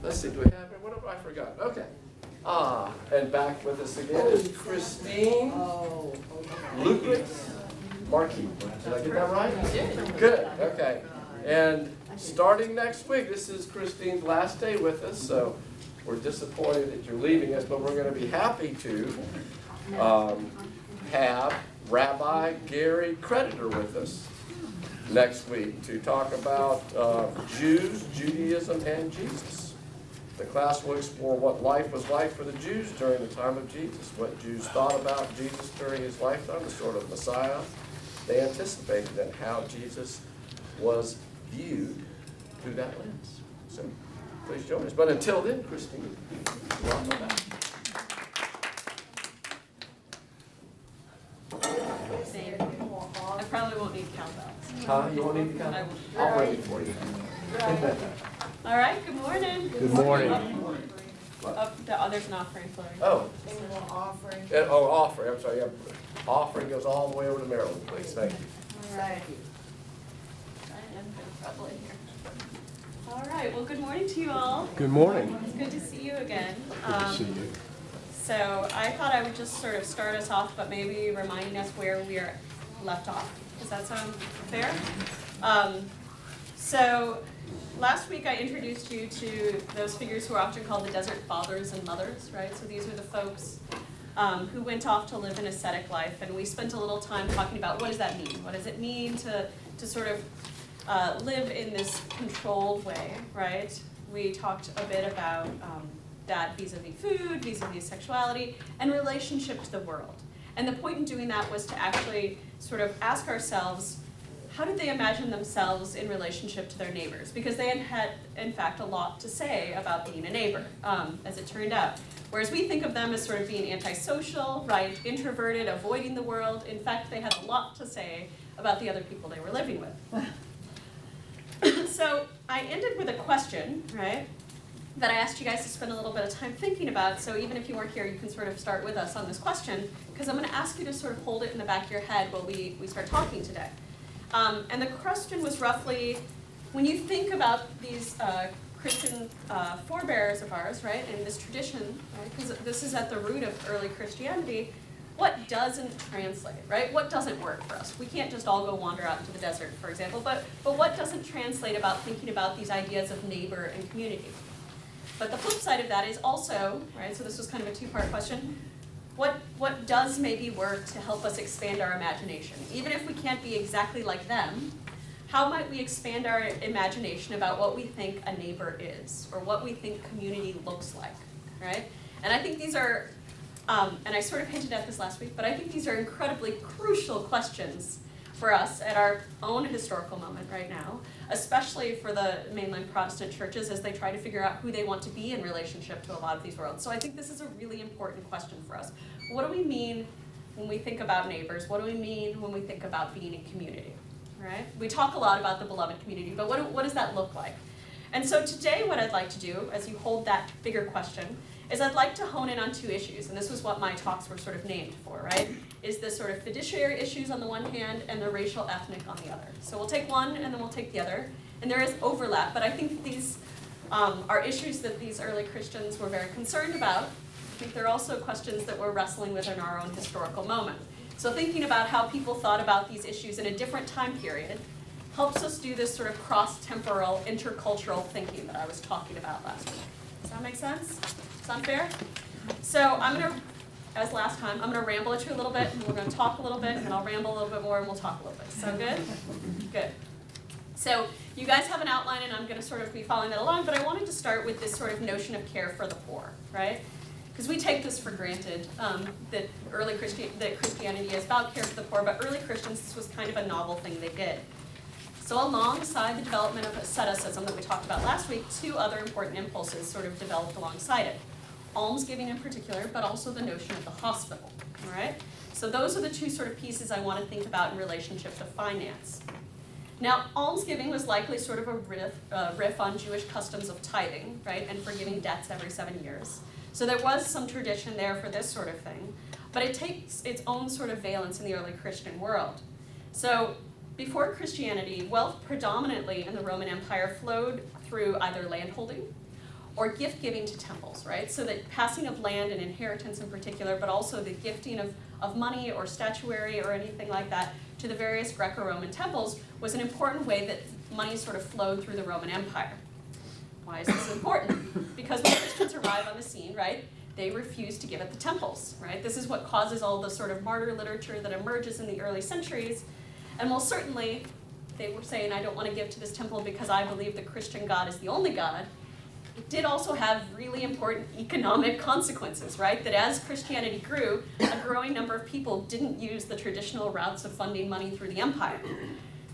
Let's see, do we have it? What have I forgotten? Okay. And back with us again is Christine Luckritz, Marquis. Did I get that right? Good, okay. And starting next week, this is Christine's last day with us, so we're disappointed that you're leaving us, but we're going to be happy to have Rabbi Gary Creditor with us next week to talk about Jews, Judaism, and Jesus. The class will explore what life was like for the Jews during the time of Jesus, what Jews thought about Jesus during his lifetime, the sort of Messiah they anticipated, and how Jesus was viewed through that lens. So please join us. But until then, Christine, welcome back. I probably won't need cowbells. Huh? You won't need to come? I'll bring it for you. All right, good morning. Good morning. There's an offering for you. Oh. Offering. Offering. I'm sorry. Yeah. Offering goes all the way over to Maryland, please. Thank you. All right. I am in trouble in here. All right, well, good morning to you all. Good morning. It's good to see you again. Good to see you. So I thought I would just sort of start us off, but maybe reminding us where we are left off. Does that sound fair? So last week I introduced you to those figures who are often called the desert fathers and mothers, right? So these are the folks who went off to live an ascetic life, and we spent a little time talking about what does that mean? What does it mean to sort of live in this controlled way, right? We talked a bit about that vis-a-vis food, vis-a-vis sexuality, and relationship to the world. And the point in doing that was to actually sort of ask ourselves, how did they imagine themselves in relationship to their neighbors? Because they had, in fact, a lot to say about being a neighbor, as it turned out. Whereas we think of them as sort of being antisocial, right, introverted, avoiding the world. In fact, they had a lot to say about the other people they were living with. So I ended with a question, right, that I asked you guys to spend a little bit of time thinking about. So even if you weren't here, you can sort of start with us on this question, because I'm going to ask you to sort of hold it in the back of your head while we start talking today. And the question was roughly, when you think about these Christian forebears of ours, right, and this tradition, right, because this is at the root of early Christianity, what doesn't translate, right? What doesn't work for us? We can't just all go wander out into the desert, for example, but what doesn't translate about thinking about these ideas of neighbor and community? But the flip side of that is also, right, so this was kind of a two-part question, what does maybe work to help us expand our imagination? Even if we can't be exactly like them, how might we expand our imagination about what we think a neighbor is, or what we think community looks like, right? And I think these are, and I sort of hinted at this last week, but I think these are incredibly crucial questions for us at our own historical moment right now, especially for the mainline Protestant churches as they try to figure out who they want to be in relationship to a lot of these worlds. So I think this is a really important question for us. What do we mean when we think about neighbors? What do we mean when we think about being in community, right? We talk a lot about the beloved community, but what does that look like? And so today what I'd like to do, as you hold that bigger question, is I'd like to hone in on two issues, and this was what my talks were sort of named for, right? Is the sort of fiduciary issues on the one hand and the racial ethnic on the other. So we'll take one and then we'll take the other. And there is overlap, but I think these are issues that these early Christians were very concerned about. I think they're also questions that we're wrestling with in our own historical moment. So thinking about how people thought about these issues in a different time period helps us do this sort of cross-temporal, intercultural thinking that I was talking about last week. Does that make sense? Sound fair? So I'm going to, as last time, I'm going to ramble at you a little bit, and we're going to talk a little bit, and then I'll ramble a little bit more, and we'll talk a little bit. Sound good? Good. So you guys have an outline, and I'm going to sort of be following that along, but I wanted to start with this sort of notion of care for the poor, right? Because we take this for granted, that Christianity is about care for the poor, but early Christians, this was kind of a novel thing they did. So alongside the development of asceticism that we talked about last week, two other important impulses sort of developed alongside it. Almsgiving in particular, but also the notion of the hospital, all right? So those are the two sort of pieces I want to think about in relationship to finance. Now, almsgiving was likely sort of a riff on Jewish customs of tithing, right, and forgiving debts every 7 years. So there was some tradition there for this sort of thing, but it takes its own sort of valence in the early Christian world. So before Christianity, wealth predominantly in the Roman Empire flowed through either landholding or gift giving to temples, right? So that passing of land and inheritance in particular, but also the gifting of money or statuary or anything like that to the various Greco-Roman temples was an important way that money sort of flowed through the Roman Empire. Why is this important? Because when Christians arrive on the scene, right, they refuse to give at the temples, right? This is what causes all the sort of martyr literature that emerges in the early centuries. And well, certainly, they were saying, I don't want to give to this temple because I believe the Christian God is the only God. It did also have really important economic consequences, right? That as Christianity grew, a growing number of people didn't use the traditional routes of funding money through the empire.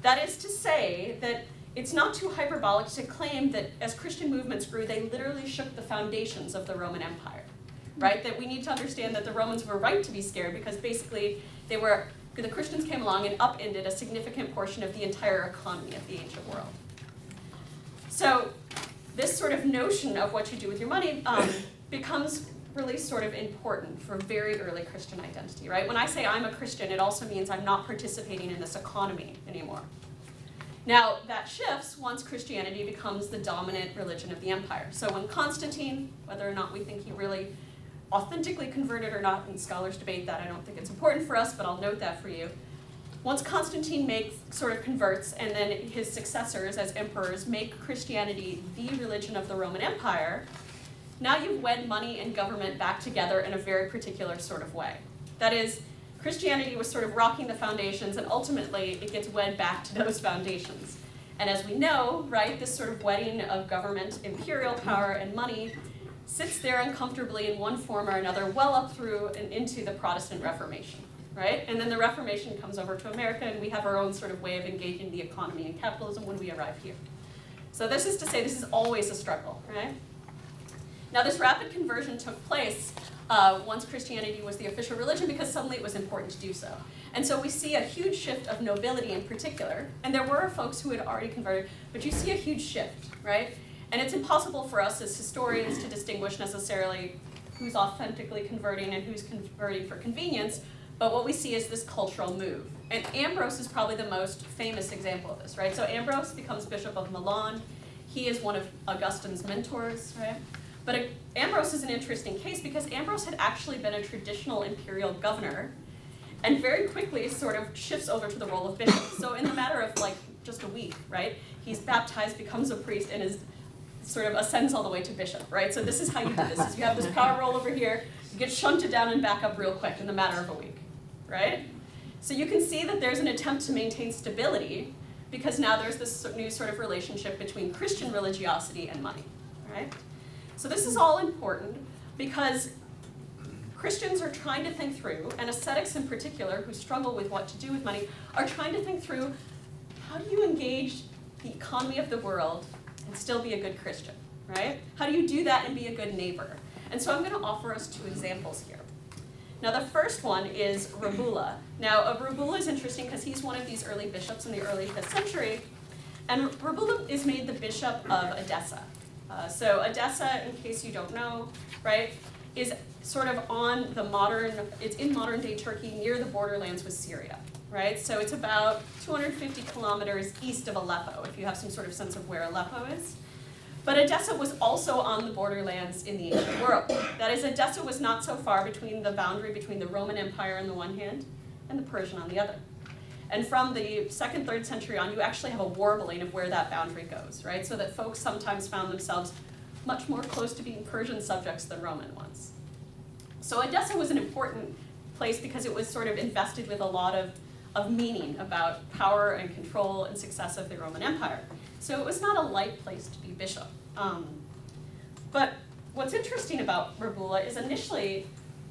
That is to say that it's not too hyperbolic to claim that as Christian movements grew, they literally shook the foundations of the Roman Empire, right? That we need to understand that the Romans were right to be scared because basically the Christians came along and upended a significant portion of the entire economy of the ancient world. So this sort of notion of what you do with your money becomes really sort of important for very early Christian identity, right? When I say I'm a Christian, it also means I'm not participating in this economy anymore. Now, that shifts once Christianity becomes the dominant religion of the empire. So when Constantine, whether or not we think he really authentically converted or not, and scholars debate that, I don't think it's important for us, but I'll note that for you. Once Constantine sort of converts, and then his successors as emperors make Christianity the religion of the Roman Empire, now you've wed money and government back together in a very particular sort of way. That is, Christianity was sort of rocking the foundations, and ultimately it gets wed back to those foundations. And as we know, right, this sort of wedding of government, imperial power, and money sits there uncomfortably in one form or another well up through and into the Protestant Reformation. Right? And then the Reformation comes over to America, and we have our own sort of way of engaging the economy and capitalism when we arrive here. So this is to say this is always a struggle, right? Now this rapid conversion took place once Christianity was the official religion because suddenly it was important to do so. And so we see a huge shift of nobility in particular, and there were folks who had already converted, but you see a huge shift, right? And it's impossible for us as historians to distinguish necessarily who's authentically converting and who's converting for convenience. But what we see is this cultural move. And Ambrose is probably the most famous example of this, right? So Ambrose becomes Bishop of Milan. He is one of Augustine's mentors, right? But Ambrose is an interesting case because Ambrose had actually been a traditional imperial governor and very quickly sort of shifts over to the role of bishop. So in the matter of like just a week, right? He's baptized, becomes a priest, and is sort of ascends all the way to bishop, right? So this is how you do this. Is you have this power role over here, you get shunted down and back up real quick in the matter of a week. Right? So you can see that there's an attempt to maintain stability because now there's this new sort of relationship between Christian religiosity and money. Right? So this is all important because Christians are trying to think through, and ascetics in particular who struggle with what to do with money, are trying to think through how do you engage the economy of the world and still be a good Christian? Right? How do you do that and be a good neighbor? And so I'm going to offer us two examples here. Now the first one is Rabula. Now Rabula is interesting because he's one of these early bishops in the early 5th century, and Rabula is made the bishop of Edessa. So Edessa, in case you don't know, right, is sort of on the it's in modern day Turkey near the borderlands with Syria, right? So it's about 250 kilometers east of Aleppo, if you have some sort of sense of where Aleppo is. But Edessa was also on the borderlands in the ancient world. That is, Edessa was not so far between the boundary between the Roman Empire on the one hand and the Persian on the other. And from the 2nd, 3rd century on, you actually have a warbling of where that boundary goes, right? So that folks sometimes found themselves much more close to being Persian subjects than Roman ones. So Edessa was an important place because it was sort of invested with a lot of meaning about power and control and success of the Roman Empire. So it was not a light place to be bishop. But what's interesting about Rabula is initially,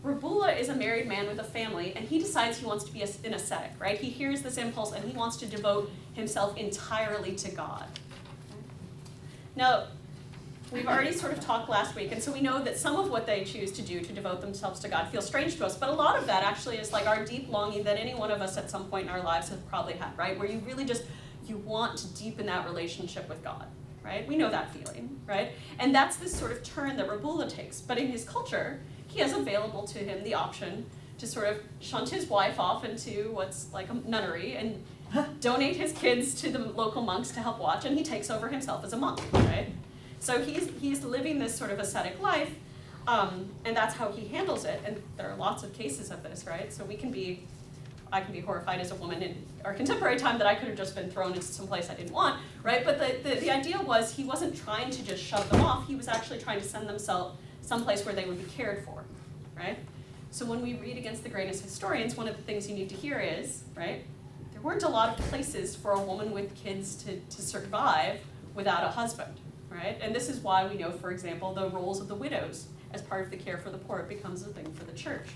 Rabula is a married man with a family, and he decides he wants to be an ascetic, right? He hears this impulse and he wants to devote himself entirely to God. Now, we've already sort of talked last week, and so we know that some of what they choose to do to devote themselves to God feels strange to us, but a lot of that actually is like our deep longing that any one of us at some point in our lives have probably had, right? Where you really just, you want to deepen that relationship with God, right? We know that feeling, right? And that's this sort of turn that Rabula takes, but in his culture, he has available to him the option to sort of shunt his wife off into what's like a nunnery and donate his kids to the local monks to help watch, and he takes over himself as a monk, right? So he's living this sort of ascetic life, and that's how he handles it. And there are lots of cases of this, right? So I can be horrified as a woman in our contemporary time that I could have just been thrown into some place I didn't want, right? But the idea was he wasn't trying to just shove them off, he was actually trying to send them someplace where they would be cared for, right? So when we read against the greatest historians, one of the things you need to hear is, right, there weren't a lot of places for a woman with kids to survive without a husband, right? And this is why we know, for example, the roles of the widows as part of the care for the poor becomes a thing for the church.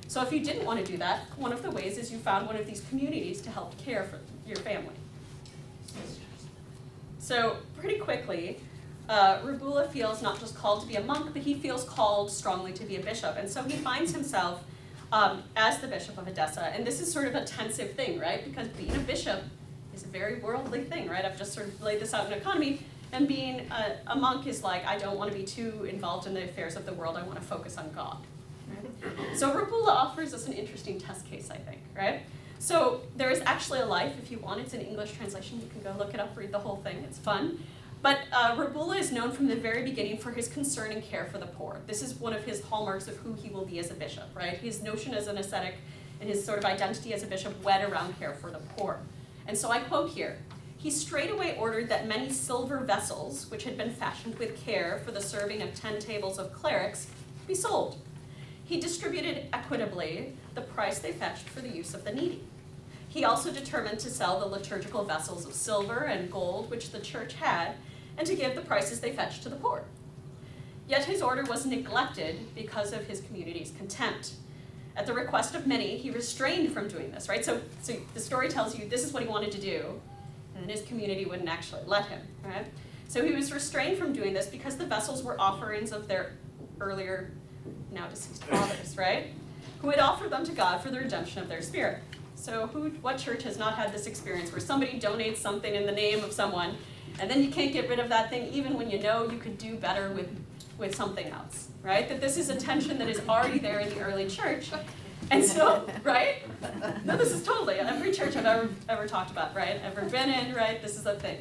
So if you didn't want to do that, one of the ways is you found one of these communities to help care for your family. So pretty quickly, Rabula feels not just called to be a monk, but he feels called strongly to be a bishop. And so he finds himself as the bishop of Edessa. And this is sort of a tensive thing, right? Because being a bishop is a very worldly thing, right? I've just sort of laid this out in economy. And being a monk is like, I don't want to be too involved in the affairs of the world. I want to focus on God. So Rabula offers us an interesting test case, I think, right? So there is actually a life, if you want. It's an English translation. You can go look it up, read the whole thing. It's fun. But Rabula is known from the very beginning for his concern and care for the poor. This is one of his hallmarks of who he will be as a bishop, right? His notion as an ascetic and his sort of identity as a bishop wed around care for the poor. And so I quote here, "He straightway ordered that many silver vessels, which had been fashioned with care for the serving of 10 tables of clerics, be sold. He distributed equitably the price they fetched for the use of the needy. He also determined to sell the liturgical vessels of silver and gold which the church had, and to give the prices they fetched to the poor. Yet his order was neglected because of his community's contempt. At the request of many, he restrained from doing this," right? So the story tells you this is what he wanted to do, and then his community wouldn't actually let him, right? So he was restrained from doing this because the vessels were offerings of their earlier, now deceased fathers, right? Who had offered them to God for the redemption of their spirit. So what church has not had this experience where somebody donates something in the name of someone, and then you can't get rid of that thing even when you know you could do better with something else, right? That this is a tension that is already there in the early church. And so, right? No, this is totally every church I've ever talked about, right? Ever been in, right? This is a thing.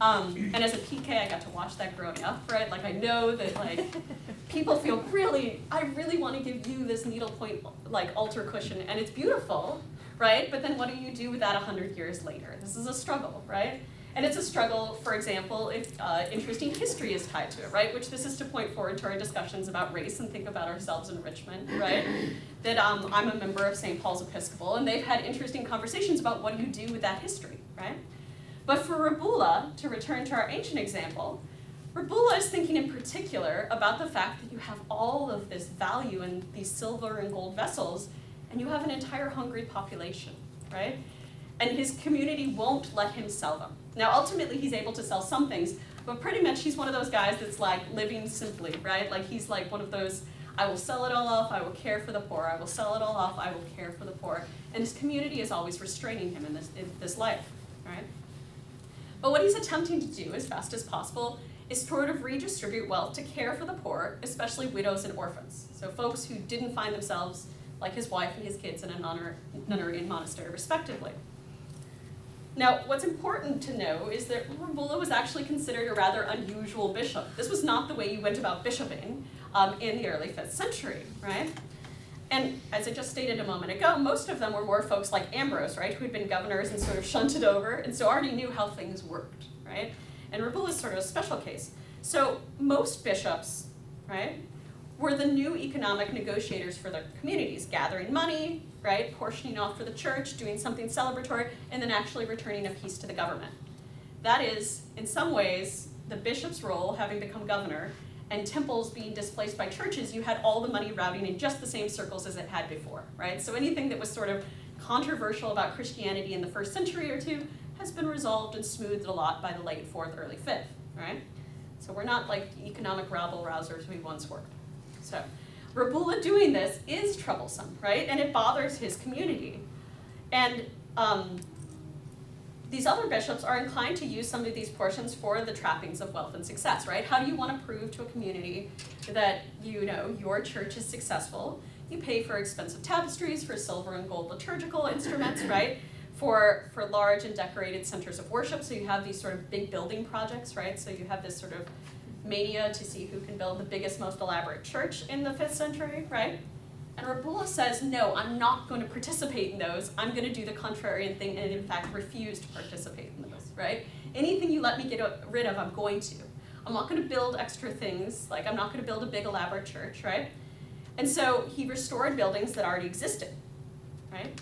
And as a PK, I got to watch that growing up, right? Like I know that like people feel I really want to give you this needlepoint like altar cushion, and it's beautiful, right? But then what do you do with that 100 years later? This is a struggle, right? And it's a struggle, for example, if interesting history is tied to it, right? Which this is to point forward to our discussions about race and think about ourselves in Richmond, right? That I'm a member of St. Paul's Episcopal, and they've had interesting conversations about what do you do with that history, right? But for Rabula, to return to our ancient example, Rabula is thinking in particular about the fact that you have all of this value in these silver and gold vessels, and you have an entire hungry population, right? And his community won't let him sell them. Now, ultimately, he's able to sell some things, but pretty much he's one of those guys that's like living simply, right? Like he's like one of those, I will sell it all off, I will care for the poor, I will sell it all off, I will care for the poor. And his community is always restraining him in this life, right? But what he's attempting to do as fast as possible is sort of redistribute wealth to care for the poor, especially widows and orphans. So folks who didn't find themselves, like his wife and his kids, in a nunnery and monastery, respectively. Now, what's important to know is that Rabula was actually considered a rather unusual bishop. This was not the way you went about bishoping in the early 5th century, right? And as I just stated a moment ago, most of them were more folks like Ambrose, right, who had been governors and sort of shunted over, and so already knew how things worked, right? And Rabula is sort of a special case. So most bishops, right, were the new economic negotiators for their communities, gathering money, right, portioning off for the church, doing something celebratory, and then actually returning a piece to the government. That is, in some ways, the bishop's role, having become governor, and temples being displaced by churches, you had all the money routing in just the same circles as it had before, right? So anything that was sort of controversial about Christianity in the 1st century or two has been resolved and smoothed a lot by the late 4th, early 5th, right? So we're not like the economic rabble-rousers we once were. So Rabula doing this is troublesome, right? And it bothers his community. And these other bishops are inclined to use some of these portions for the trappings of wealth and success, right? How do you want to prove to a community that, you know, your church is successful? You pay for expensive tapestries, for silver and gold liturgical instruments, right? For large and decorated centers of worship, so you have these sort of big building projects, right? So you have this sort of mania to see who can build the biggest, most elaborate church in the 5th century, right? And Rabula says, no, I'm not going to participate in those. I'm going to do the contrarian thing and in fact refuse to participate in those, right? Anything you let me get rid of, I'm going to. I'm not going to build extra things, like I'm not going to build a big elaborate church, right? And so he restored buildings that already existed, right?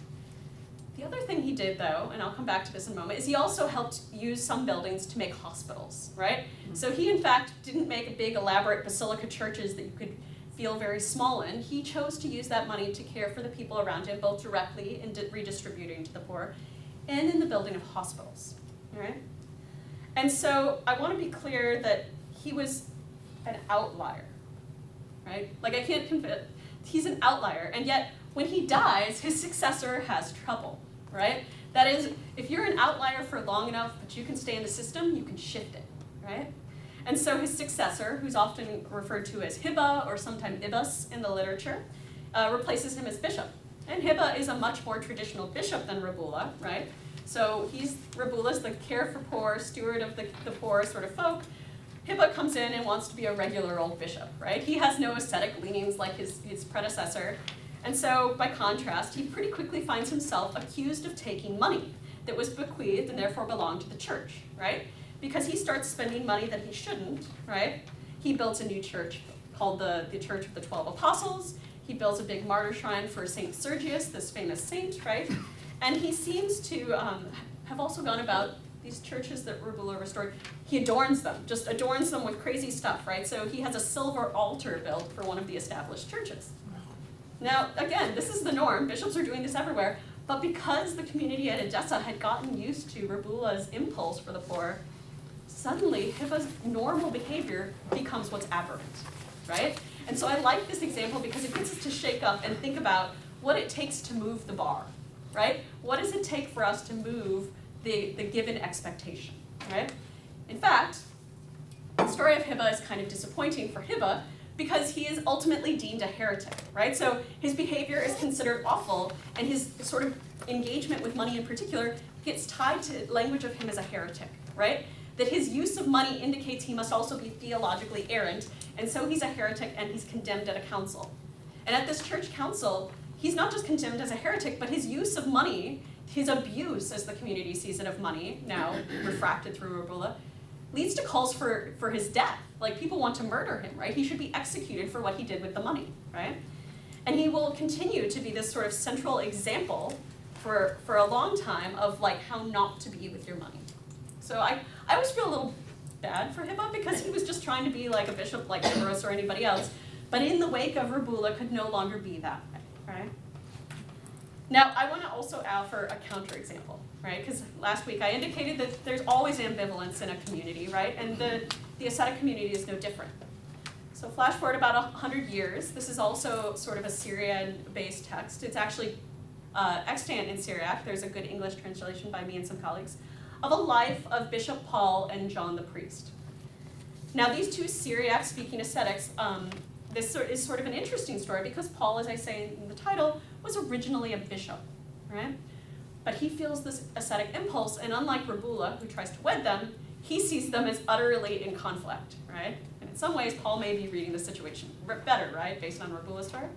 The other thing he did though, and I'll come back to this in a moment, is he also helped use some buildings to make hospitals, right? So he in fact didn't make big elaborate basilica churches that you could feel very small in. He chose to use that money to care for the people around him, both directly in redistributing to the poor, and in the building of hospitals, all right? And so I want to be clear that he was an outlier, right? Like I can't convince, he's an outlier, and yet when he dies, his successor has trouble, right? That is, if you're an outlier for long enough but you can stay in the system, you can shift it, right? And so his successor, who's often referred to as Hibba or sometimes Ibas in the literature, replaces him as bishop. And Hibba is a much more traditional bishop than Rabula, right? So Rabula's the care for poor, steward of the poor sort of folk. Hibba comes in and wants to be a regular old bishop, right? He has no ascetic leanings like his predecessor. And so, by contrast, he pretty quickly finds himself accused of taking money that was bequeathed and therefore belonged to the church, right? Because he starts spending money that he shouldn't, right? He builds a new church called the Church of the 12 Apostles. He builds a big martyr shrine for St. Sergius, this famous saint, right? And he seems to have also gone about these churches that Rabula restored. He adorns them, just adorns them with crazy stuff, right? So he has a silver altar built for one of the established churches. Now, again, this is the norm. Bishops are doing this everywhere. But because the community at Edessa had gotten used to Rabula's impulse for the poor, suddenly Hibba's normal behavior becomes what's aberrant, right? And so I like this example because it gets us to shake up and think about what it takes to move the bar, right? What does it take for us to move the given expectation, right? In fact, the story of Hibba is kind of disappointing for Hibba because he is ultimately deemed a heretic, right? So his behavior is considered awful, and his sort of engagement with money in particular gets tied to language of him as a heretic, right? That his use of money indicates he must also be theologically errant, and so he's a heretic and he's condemned at a council. And at this church council, he's not just condemned as a heretic, but his use of money, his abuse, as the community sees it, of money, now refracted through Rabula, leads to calls for his death. Like, people want to murder him, right? He should be executed for what he did with the money, right? And he will continue to be this sort of central example for a long time of like how not to be with your money. So I always feel a little bad for Hibba because he was just trying to be like a bishop like Severus or anybody else, but in the wake of Rabula could no longer be that way, right? Now, I want to also offer a counterexample, right? Because last week I indicated that there's always ambivalence in a community, right? And the ascetic community is no different. So flash forward about 100 years. This is also sort of a Syrian-based text. It's actually extant in Syriac. There's a good English translation by me and some colleagues of a life of Bishop Paul and John the priest. Now, these two Syriac-speaking ascetics, this is sort of an interesting story because Paul, as I say in the title, was originally a bishop, right? But he feels this ascetic impulse, and unlike Rabula, who tries to wed them, he sees them as utterly in conflict, right? And in some ways, Paul may be reading the situation better, right, based on Rabula's story.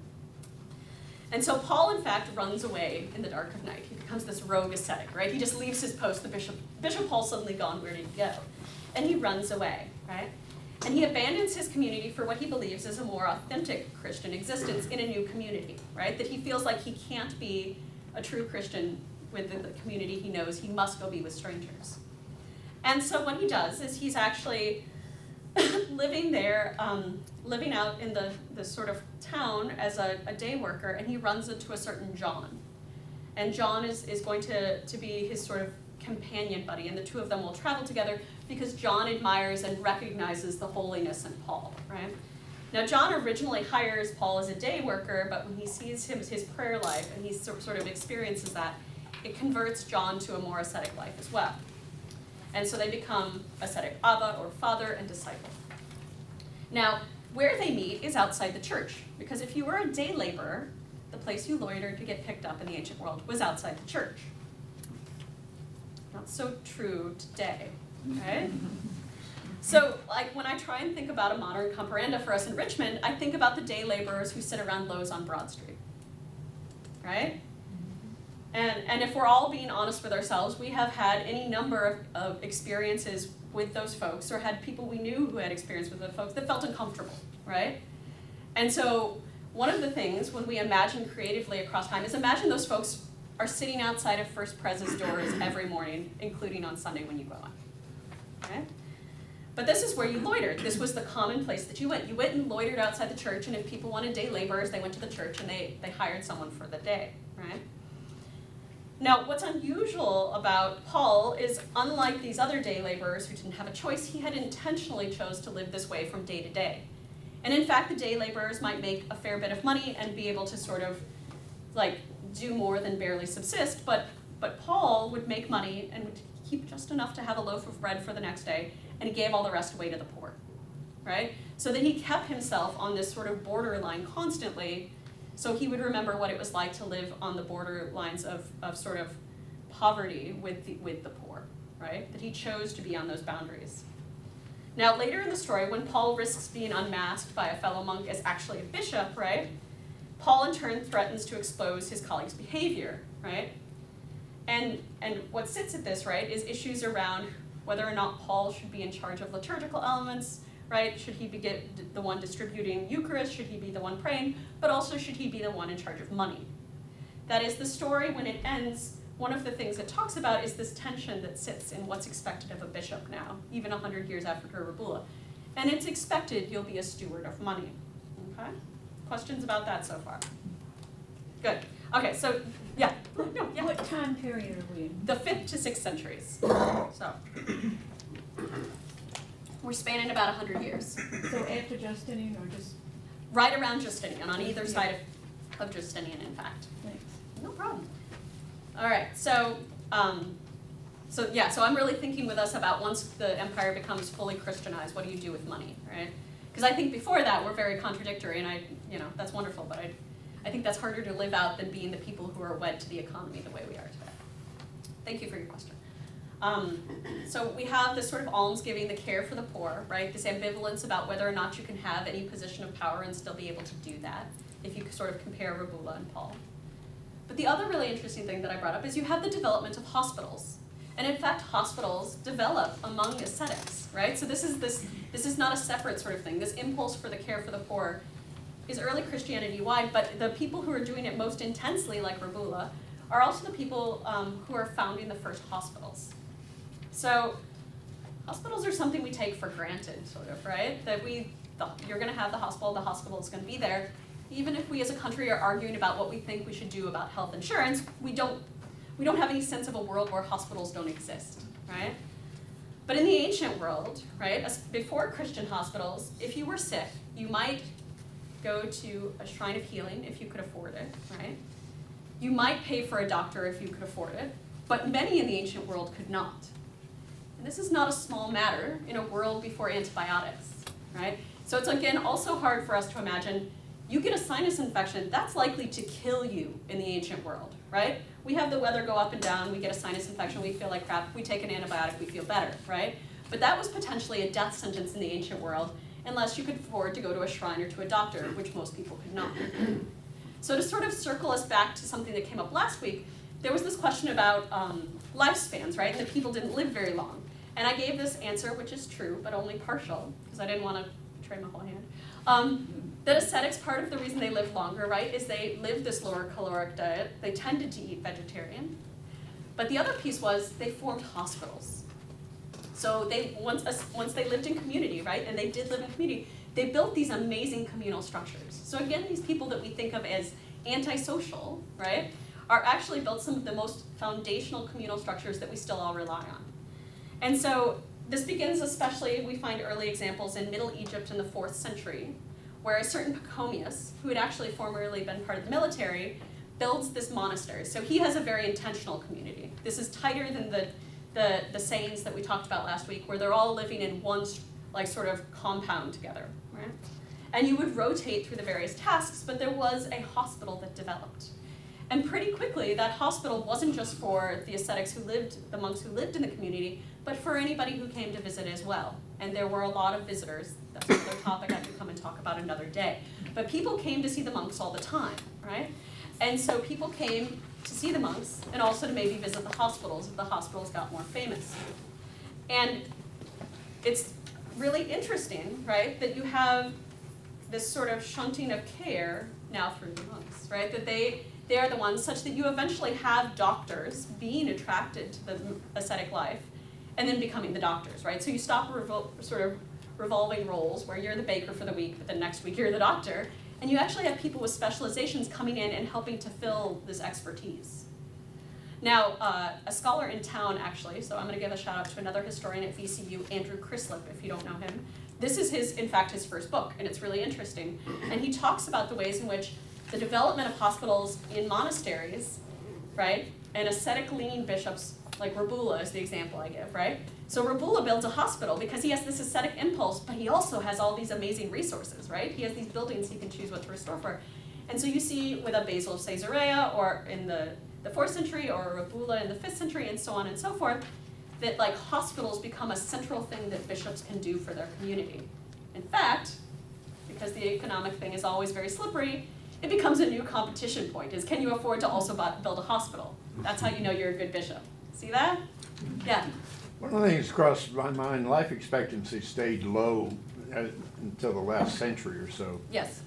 And so Paul, in fact, runs away in the dark of night. He becomes this rogue ascetic, right? He just leaves his post. Bishop Paul's suddenly gone. Where did he go? And he runs away, right? And he abandons his community for what he believes is a more authentic Christian existence in a new community, right? That he feels like he can't be a true Christian within the community he knows. He must go be with strangers. And so what he does is he's actually living there, living out in the sort of town as a day worker, and he runs into a certain John. And John is going to be his sort of companion buddy, and the two of them will travel together because John admires and recognizes the holiness in Paul, right? Now, John originally hires Paul as a day worker, but when he sees his prayer life and he sort of experiences that, it converts John to a more ascetic life as well. And so they become ascetic Abba, or father, and disciple. Now, where they meet is outside the church, because if you were a day laborer, the place you loitered to get picked up in the ancient world was outside the church. Not so true today, right? So like when I try and think about a modern comparanda for us in Richmond, I think about the day laborers who sit around Lowe's on Broad Street, right? And if we're all being honest with ourselves, we have had any number of experiences with those folks, or had people we knew who had experience with those folks that felt uncomfortable, right? And so one of the things when we imagine creatively across time is imagine those folks are sitting outside of First Pres's doors every morning, including on Sunday when you go on, okay? But this is where you loitered. This was the common place that you went. You went and loitered outside the church, and if people wanted day laborers, they went to the church and they hired someone for the day, right? Now, what's unusual about Paul is, unlike these other day laborers who didn't have a choice, he had intentionally chose to live this way from day to day. And in fact, the day laborers might make a fair bit of money and be able to sort of like do more than barely subsist, but Paul would make money and would keep just enough to have a loaf of bread for the next day, and he gave all the rest away to the poor, right? So that he kept himself on this sort of borderline constantly, so he would remember what it was like to live on the borderlines of sort of poverty with the poor, right? That he chose to be on those boundaries. Now later in the story, when Paul risks being unmasked by a fellow monk as actually a bishop, right? Paul in turn threatens to expose his colleague's behavior, right? And what sits at this, right, is issues around whether or not Paul should be in charge of liturgical elements, right? Should he be the one distributing Eucharist? Should he be the one praying? But also, should he be the one in charge of money? That is, the story, when it ends, one of the things it talks about is this tension that sits in what's expected of a bishop now, even 100 years after Rabula. And it's expected you'll be a steward of money, okay? Questions about that so far? Good. Okay, so, yeah. No, yeah. What time period are we in? The 5th to 6th centuries. So, we're spanning about 100 years. So after Justinian or just? Right around Justinian, on either side of Justinian, in fact. Thanks. No problem. All right, so I'm really thinking with us about once the empire becomes fully Christianized, what do you do with money, right? Because I think before that we're very contradictory, and that's wonderful, but I think that's harder to live out than being the people who are wed to the economy the way we are today. Thank you for your question. So we have this sort of almsgiving, the care for the poor, right? This ambivalence about whether or not you can have any position of power and still be able to do that, if you sort of compare Rabula and Paul. But the other really interesting thing that I brought up is you have the development of hospitals. And in fact, hospitals develop among ascetics, right? So this is not a separate sort of thing. This impulse for the care for the poor is early Christianity-wide, but the people who are doing it most intensely, like Rabula, are also the people who are founding the first hospitals. So hospitals are something we take for granted, sort of, right? That you're going to have the hospital is going to be there. Even if we as a country are arguing about what we think we should do about health insurance, we don't have any sense of a world where hospitals don't exist, right? But in the ancient world, right, before Christian hospitals, if you were sick, you might go to a shrine of healing if you could afford it, right? You might pay for a doctor if you could afford it, but many in the ancient world could not. And this is not a small matter in a world before antibiotics, right? So it's, again, also hard for us to imagine you get a sinus infection, that's likely to kill you in the ancient world, right? We have the weather go up and down, we get a sinus infection, we feel like crap, we take an antibiotic, we feel better, right? But that was potentially a death sentence in the ancient world, unless you could afford to go to a shrine or to a doctor, which most people could not. So to sort of circle us back to something that came up last week, there was this question about lifespans, right? And that people didn't live very long. And I gave this answer, which is true, but only partial, because I didn't want to betray my whole hand. That ascetics, part of the reason they lived longer, right, is they lived this lower caloric diet. They tended to eat vegetarian. But the other piece was they formed hospitals. So once they lived in community, right, and they did live in community, they built these amazing communal structures. So again, these people that we think of as antisocial, right, are actually built some of the most foundational communal structures that we still all rely on. And so this begins especially, we find early examples in Middle Egypt in the 4th century, where a certain Pachomius, who had actually formerly been part of the military, builds this monastery. So he has a very intentional community. This is tighter than the sayings that we talked about last week, where they're all living in one sort of compound together, right? And you would rotate through the various tasks, but there was a hospital that developed. And pretty quickly, that hospital wasn't just for the ascetics the monks who lived in the community, but for anybody who came to visit as well. and there were a lot of visitors. That's another topic I could come and talk about another day. But people came to see the monks all the time, right? And so people came to see the monks and also to maybe visit the hospitals if the hospitals got more famous. And it's really interesting, right, that you have this sort of shunting of care now through the monks, right? That they are the ones such that you eventually have doctors being attracted to the ascetic life and then becoming the doctors, right? So you stop sort of revolving roles where you're the baker for the week, but the next week you're the doctor, and you actually have people with specializations coming in and helping to fill this expertise. Now, a scholar in town, actually, so I'm going to give a shout out to another historian at VCU, Andrew Crislip, if you don't know him. This is in fact, his first book, and it's really interesting. And he talks about the ways in which the development of hospitals in monasteries, right, and ascetic-leaning bishops, like Rabula is the example I give, right? So Rabula builds a hospital because he has this ascetic impulse, but he also has all these amazing resources, right? He has these buildings he can choose what to restore for. And so you see with a Basil of Caesarea, or in the 4th century, or Rabula in the 5th century, and so on and so forth, that like hospitals become a central thing that bishops can do for their community. In fact, because the economic thing is always very slippery, it becomes a new competition point, is can you afford to also build a hospital? That's how you know you're a good bishop. See that? Yeah. One of the things crossed my mind, life expectancy stayed low until the last century or so. Yes.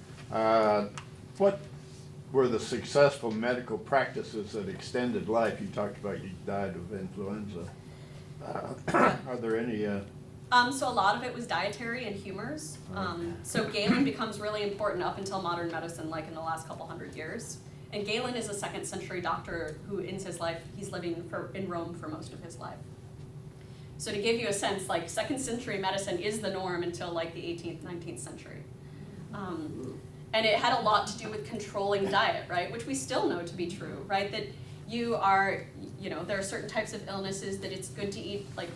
What were the successful medical practices that extended life? You talked about you died of influenza. Are there any? So a lot of it was dietary and humors. So Galen becomes really important up until modern medicine, like in the last couple hundred years. And Galen is a 2nd century doctor who ends his life, he's living in Rome for most of his life. So to give you a sense, like 2nd century medicine is the norm until like the 18th, 19th century. And it had a lot to do with controlling diet, right? Which we still know to be true, right? That you are, there are certain types of illnesses that it's good to eat, like,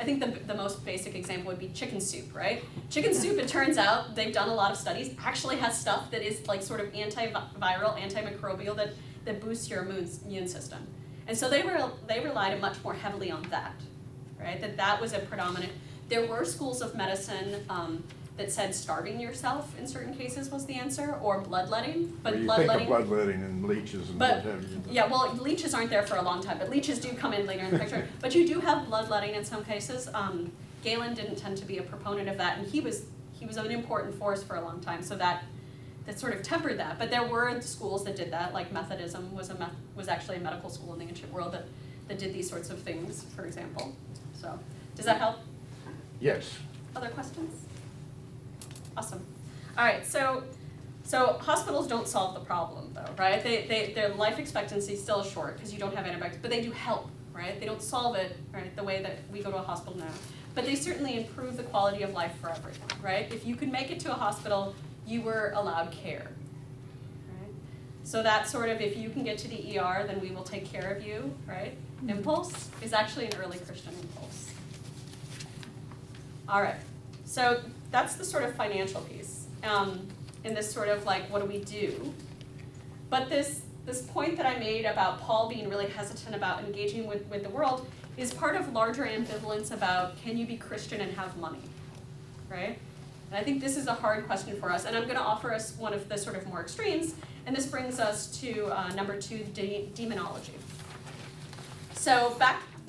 I think the most basic example would be chicken soup, right? Chicken soup, it turns out, they've done a lot of studies, actually has stuff that is like sort of antiviral, antimicrobial that boosts your immune system. And so they relied much more heavily on that, right? That was a predominant. There were schools of medicine that said starving yourself in certain cases was the answer, or bloodletting. But well, you think of bloodletting and leeches and what have you. Yeah, well, leeches aren't there for a long time, but leeches do come in later in the picture. But you do have bloodletting in some cases. Galen didn't tend to be a proponent of that, and he was an important force for a long time, so that sort of tempered that. But there were schools that did that, like Methodism was actually a medical school in the ancient world that did these sorts of things, for example. So, does that help? Yes. Other questions? Awesome. All right, so hospitals don't solve the problem, though, right? Their life expectancy is still short because you don't have antibiotics, but they do help, right? They don't solve it, right, the way that we go to a hospital now. But they certainly improve the quality of life for everyone, right? If you could make it to a hospital, you were allowed care, right? So that sort of, if you can get to the ER, then we will take care of you, right? Impulse is actually an early Christian impulse. All right, so that's the sort of financial piece, in this sort of like, what do we do? But this point that I made about Paul being really hesitant about engaging with the world is part of larger ambivalence about, can you be Christian and have money, right? And I think this is a hard question for us, and I'm gonna offer us one of the sort of more extremes, and this brings us to number 2, demonology. So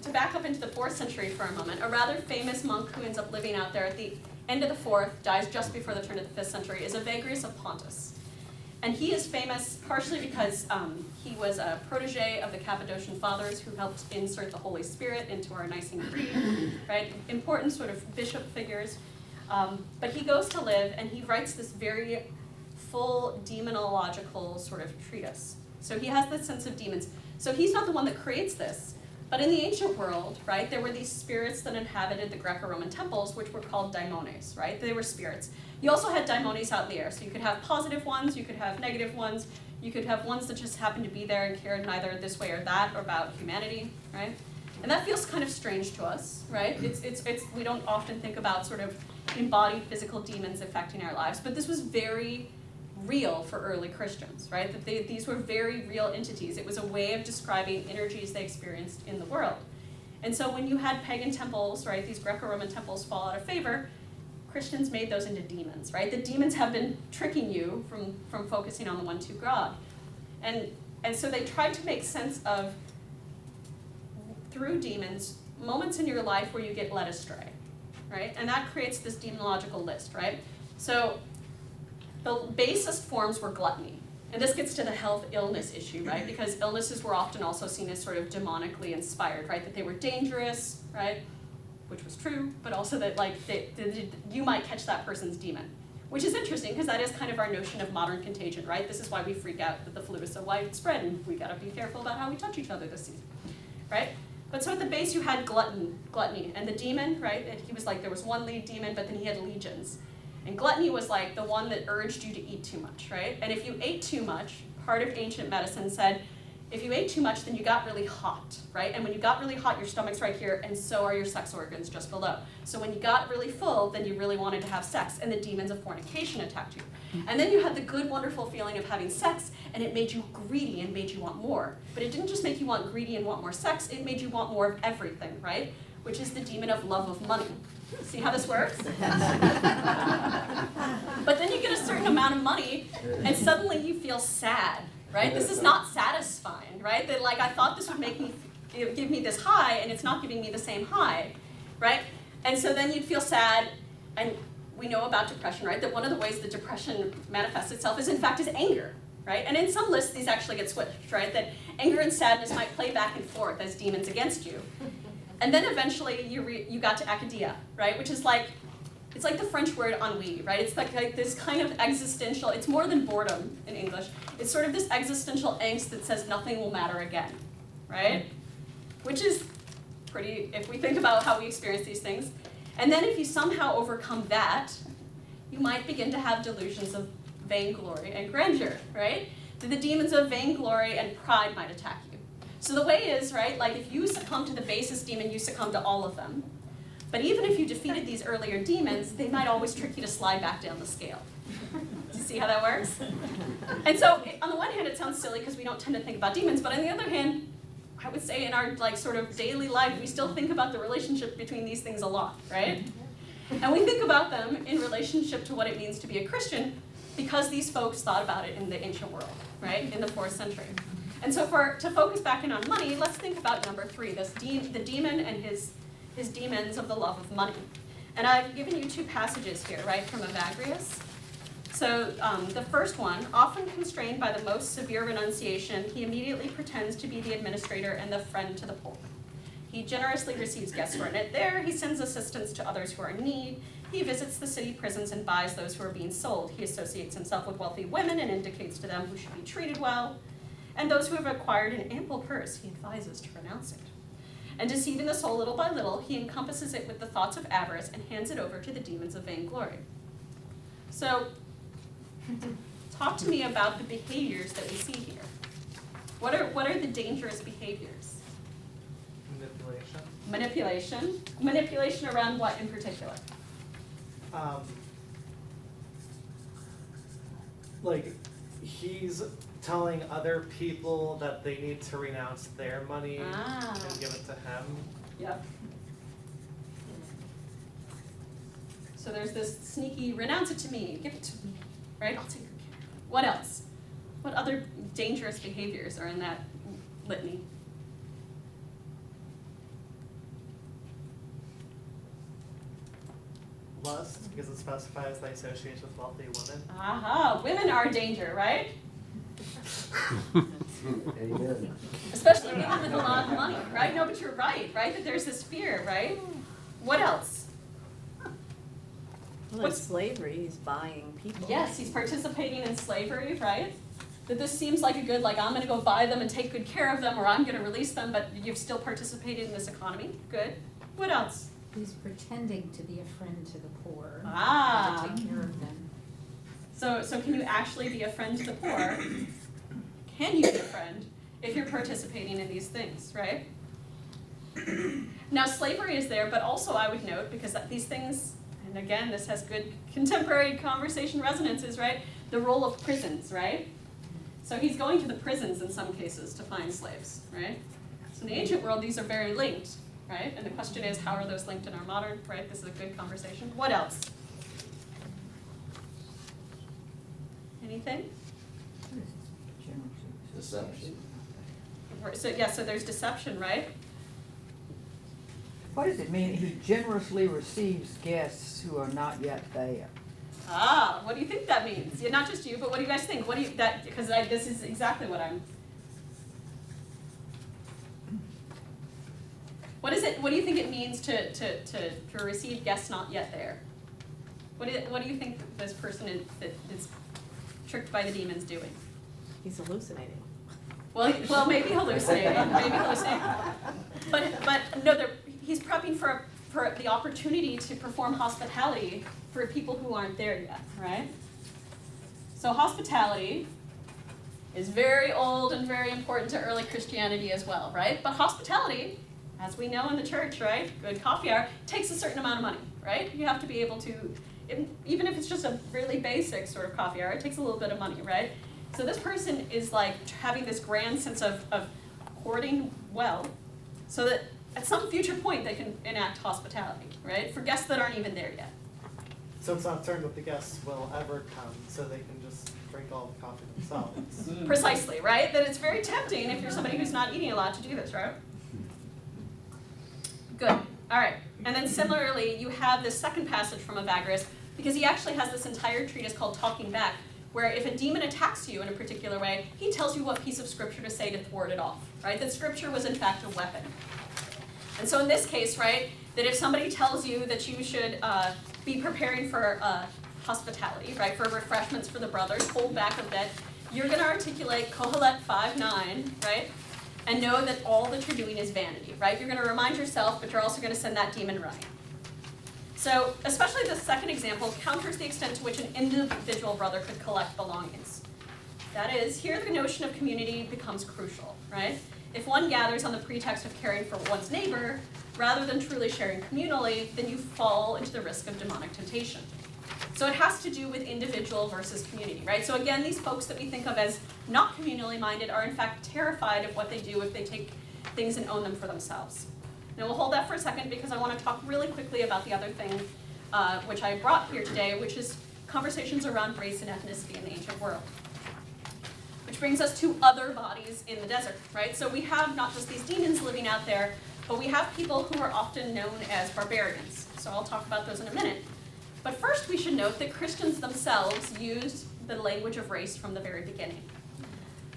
to back up into the 4th century for a moment, a rather famous monk who ends up living out there at the end of the 4th, dies just before the turn of the 5th century, is Evagrius of Pontus. And he is famous partially because he was a protege of the Cappadocian Fathers who helped insert the Holy Spirit into our Nicene Creed, right? Important sort of bishop figures. But he goes to live and he writes this very full demonological sort of treatise. So he has this sense of demons. So he's not the one that creates this. But in the ancient world, right, there were these spirits that inhabited the Greco-Roman temples, which were called daimones, right? They were spirits. You also had daimones out in the air, so you could have positive ones, you could have negative ones, you could have ones that just happened to be there and cared neither this way or that, or about humanity, right? And that feels kind of strange to us, right? We don't often think about sort of embodied physical demons affecting our lives, but this was very real for early Christians, right? That these were very real entities. It was a way of describing energies they experienced in the world. And so when you had pagan temples, right, these Greco-Roman temples fall out of favor, Christians made those into demons, right? The demons have been tricking you from focusing on the one true God. And so they tried to make sense of, through demons, moments in your life where you get led astray, right? And that creates this demonological list, right? So the basest forms were gluttony. And this gets to the health illness issue, right? Because illnesses were often also seen as sort of demonically inspired, right? That they were dangerous, right? Which was true, but also that like you might catch that person's demon. Which is interesting because that is kind of our notion of modern contagion, right? This is why we freak out that the flu is so widespread and we gotta be careful about how we touch each other this season, right? But so at the base you had gluttony, and the demon, right? He was like, there was one lead demon, but then he had legions. And gluttony was like the one that urged you to eat too much, right? And if you ate too much, part of ancient medicine said, if you ate too much, then you got really hot, right? And when you got really hot, your stomach's right here, and so are your sex organs just below. So when you got really full, then you really wanted to have sex, and the demons of fornication attacked you. And then you had the good, wonderful feeling of having sex, and it made you greedy and made you want more. But it didn't just make you want greedy and want more sex, it made you want more of everything, right? Which is the demon of love of money. See how this works? But then you get a certain amount of money, and suddenly you feel sad, right? This is not satisfying, right? That like I thought this would make me give me this high, and it's not giving me the same high, right? And so then you'd feel sad, and we know about depression, right? That one of the ways that depression manifests itself is in fact is anger, right? And in some lists these actually get switched, right? That anger and sadness might play back and forth as demons against you. And then eventually you got to akadia, right? Which is like, it's like the French word ennui, right? It's like this kind of existential, it's more than boredom in English. It's sort of this existential angst that says nothing will matter again, right? Which is pretty, if we think about how we experience these things. And then if you somehow overcome that, you might begin to have delusions of vainglory and grandeur, right? The demons of vainglory and pride might attack you. So the way is, right, like if you succumb to the basest demon, you succumb to all of them. But even if you defeated these earlier demons, they might always trick you to slide back down the scale. Do you see how that works? And so on the one hand, it sounds silly because we don't tend to think about demons, but on the other hand, I would say in our like sort of daily life, we still think about the relationship between these things a lot, right? And we think about them in relationship to what it means to be a Christian because these folks thought about it in the ancient world, right, in the 4th century. And so to focus back in on money, let's think about number 3, the demon and his demons of the love of money. And I've given you 2 passages here, right, from Evagrius. So the first one, often constrained by the most severe renunciation, he immediately pretends to be the administrator and the friend to the poor. He generously receives guests who are not there. He sends assistance to others who are in need. He visits the city prisons and buys those who are being sold. He associates himself with wealthy women and indicates to them who should be treated well. And those who have acquired an ample purse, he advises to renounce it. And deceiving the soul little by little, he encompasses it with the thoughts of avarice and hands it over to the demons of vainglory. So, talk to me about the behaviors that we see here. What are the dangerous behaviors? Manipulation. Manipulation around what in particular? Like, he's telling other people that they need to renounce their money and give it to him. Yep. So there's this sneaky, renounce it to me, give it to me, right? I'll take good care of it. What else? What other dangerous behaviors are in that litany? Lust, because it specifies that he associates with wealthy women. Aha, women are a danger, right? Amen. Especially women with a lot of money, right? No, but you're right, that there's this fear, right? What else? Well, What's- it's slavery, he's buying people. Yes, he's participating in slavery, right? That this seems like a good, like I'm gonna go buy them and take good care of them, or I'm gonna release them, but you've still participated in this economy. Good. What else? He's pretending to be a friend to the poor. Ah. To take care of them. So can you actually be a friend to the poor? Can you be a friend if you're participating in these things, right? Now slavery is there, but also I would note, because these things, and again, this has good contemporary conversation resonances, right? The role of prisons, right? So he's going to the prisons in some cases to find slaves, right? So in the ancient world, these are very linked. right? And the question is, how are those linked in our modern, right? This is a good conversation. What else? Anything? Deception. So yeah, so there's deception, right? What does it mean he generously receives guests who are not yet there? Ah, what do you think that means? Yeah, not just you, but what do you guys think? What do you, that, because this is exactly what I'm. What is it, what do you think it means to receive guests not yet there? What do you think this person that is tricked by the demons doing? He's hallucinating. Well, maybe hallucinating, But no, he's prepping for the opportunity to perform hospitality for people who aren't there yet, right? So hospitality is very old and very important to early Christianity as well, right? But hospitality, as we know in the church, right, good coffee hour, takes a certain amount of money, right? You have to be able to, even if it's just a really basic sort of coffee hour, it takes a little bit of money, right? So this person is like having this grand sense of hoarding well, so that at some future point they can enact hospitality, right? For guests that aren't even there yet. So it's not certain that the guests will ever come, so they can just drink all the coffee themselves. Precisely, right? That it's very tempting if you're somebody who's not eating a lot to do this, right? Good. All right. And then similarly, you have this second passage from Evagrius, because he actually has this entire treatise called Talking Back, where if a demon attacks you in a particular way, he tells you what piece of scripture to say to thwart it off, right? That scripture was in fact a weapon. And so in this case, right, that if somebody tells you that you should be preparing for hospitality, right, for refreshments for the brothers, hold back a bit, you're going to articulate Kohelet 5:9, right, and know that all that you're doing is vanity, right? You're going to remind yourself, but you're also going to send that demon running. So especially the second example counters the extent to which an individual brother could collect belongings. That is, here the notion of community becomes crucial, right? If one gathers on the pretext of caring for one's neighbor, rather than truly sharing communally, then you fall into the risk of demonic temptation. So it has to do with individual versus community, right? So again, these folks that we think of as not communally minded are in fact terrified of what they do if they take things and own them for themselves. Now we'll hold that for a second because I want to talk really quickly about the other thing which I brought here today, which is conversations around race and ethnicity in the ancient world. Which brings us to other bodies in the desert, right? So we have not just these demons living out there, but we have people who are often known as barbarians. So I'll talk about those in a minute. But first we should note that Christians themselves used the language of race from the very beginning.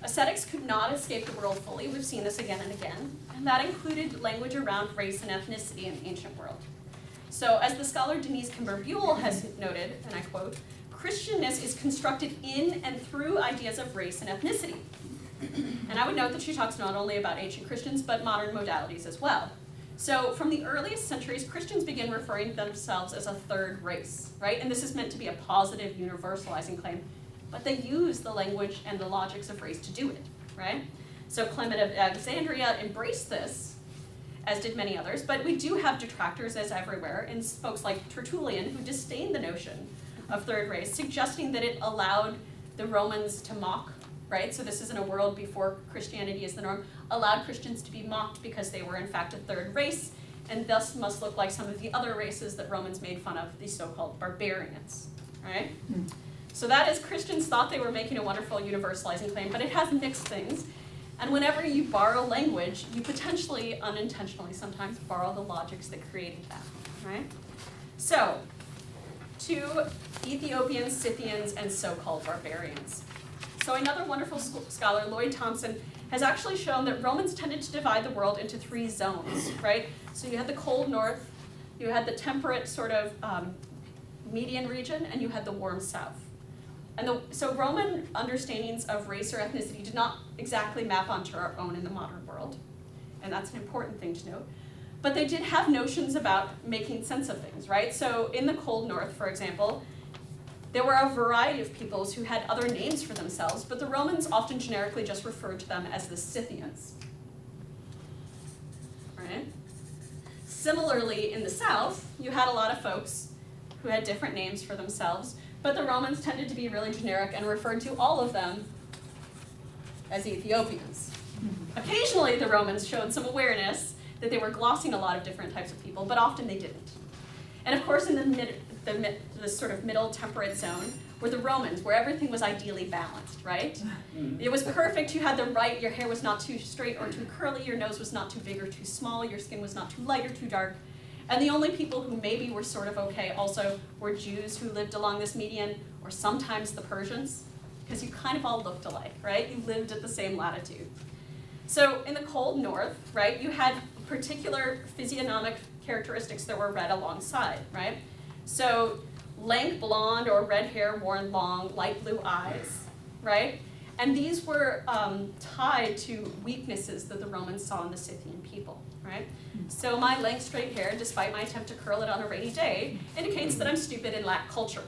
Ascetics could not escape the world fully. We've seen this again and again. And that included language around race and ethnicity in the ancient world. So as the scholar Denise Kimber-Buell has noted, and I quote, Christianness is constructed in and through ideas of race and ethnicity. And I would note that she talks not only about ancient Christians, but modern modalities as well. So from the earliest centuries, Christians begin referring to themselves as a third race, right? And this is meant to be a positive, universalizing claim. But they use the language and the logics of race to do it, right? So Clement of Alexandria embraced this, as did many others, but we do have detractors as everywhere, and folks like Tertullian who disdained the notion of third race, suggesting that it allowed the Romans to mock, right? So this is in a world before Christianity is the norm, allowed Christians to be mocked because they were in fact a third race, and thus must look like some of the other races that Romans made fun of, the so-called barbarians, right? So that is, Christians thought they were making a wonderful universalizing claim, but it has mixed things. And whenever you borrow language, you potentially, unintentionally sometimes, borrow the logics that created that, right? So, to Ethiopians, Scythians, and so-called barbarians. So another wonderful scholar, Lloyd Thompson, has actually shown that Romans tended to divide the world into three zones, right? So you had the cold north, you had the temperate sort of median region, and you had the warm south. And so Roman understandings of race or ethnicity did not exactly map onto our own in the modern world. And that's an important thing to note. But they did have notions about making sense of things, right? So in the cold north, for example, there were a variety of peoples who had other names for themselves, but the Romans often generically just referred to them as the Scythians, right? Similarly, in the south, you had a lot of folks who had different names for themselves, but the Romans tended to be really generic and referred to all of them as Ethiopians. Occasionally, the Romans showed some awareness that they were glossing a lot of different types of people, but often they didn't. And of course, in the sort of middle temperate zone were the Romans, where everything was ideally balanced, right? It was perfect. You had the right, your hair was not too straight or too curly, your nose was not too big or too small, your skin was not too light or too dark. And the only people who maybe were sort of okay also were Jews who lived along this median, or sometimes the Persians, because you kind of all looked alike, right? You lived at the same latitude. So in the cold north, right, you had particular physiognomic characteristics that were read alongside, right? So lank blonde or red hair worn long, light blue eyes, right? And these were tied to weaknesses that the Romans saw in the Scythian people, right? So my lank straight hair, despite my attempt to curl it on a rainy day, indicates that I'm stupid and lack culture.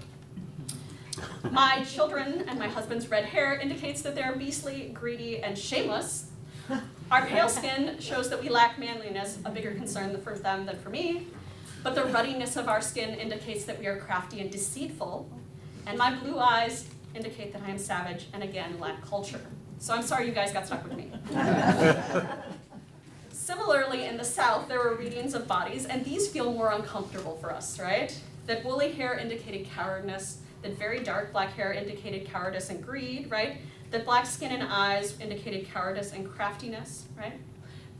My children and my husband's red hair indicates that they're beastly, greedy, and shameless. Our pale skin shows that we lack manliness, a bigger concern for them than for me. But the ruddiness of our skin indicates that we are crafty and deceitful. And my blue eyes indicate that I am savage and, again, lack culture. So I'm sorry you guys got stuck with me. Similarly, in the South, there were readings of bodies, and these feel more uncomfortable for us, right? That woolly hair indicated cowardness, that very dark black hair indicated cowardice and greed, right? That black skin and eyes indicated cowardice and craftiness, right?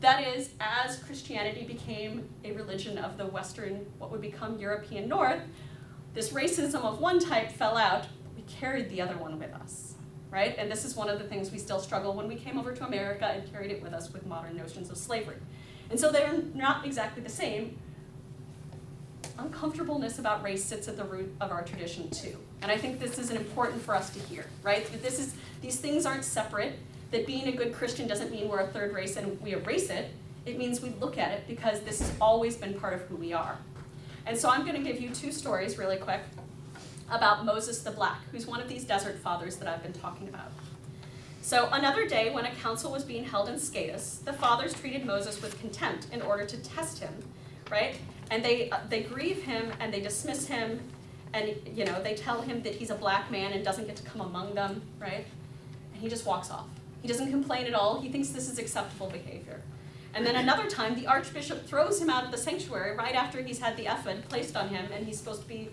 That is, as Christianity became a religion of the Western, what would become European North, this racism of one type fell out, but we carried the other one with us, right? And this is one of the things we still struggle when we came over to America and carried it with us with modern notions of slavery. And so they're not exactly the same. Uncomfortableness about race sits at the root of our tradition too. And I think this is important for us to hear, right? That these things aren't separate, that being a good Christian doesn't mean we're a third race and we erase it. It means we look at it because this has always been part of who we are. And so I'm going to give you two stories really quick about Moses the Black, who's one of these desert fathers that I've been talking about. So another day when a council was being held in Scatus, the fathers treated Moses with contempt in order to test him, right? And they grieve him and they dismiss him, and they tell him that he's a black man and doesn't get to come among them, right? And he just walks off. He doesn't complain at all. He thinks this is acceptable behavior. And then another time, the archbishop throws him out of the sanctuary right after he's had the ephod placed on him, and he's supposed to be,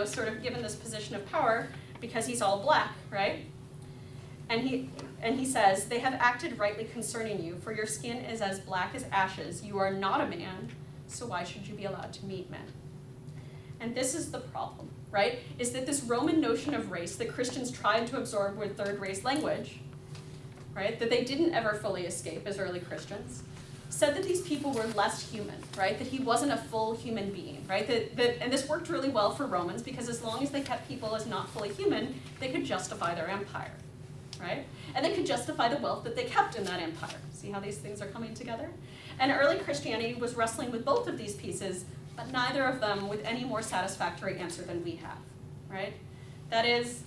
sort of given this position of power because he's all black, right? And he says, "They have acted rightly concerning you, for your skin is as black as ashes. You are not a man, so why should you be allowed to meet men?" And this is the problem, right? Is that this Roman notion of race that Christians tried to absorb with third-race language, right, that they didn't ever fully escape as early Christians, said that these people were less human, right? That he wasn't a full human being, right? And this worked really well for Romans because as long as they kept people as not fully human, they could justify their empire, right? And they could justify the wealth that they kept in that empire. See how these things are coming together? And early Christianity was wrestling with both of these pieces, but neither of them with any more satisfactory answer than we have, right? That is,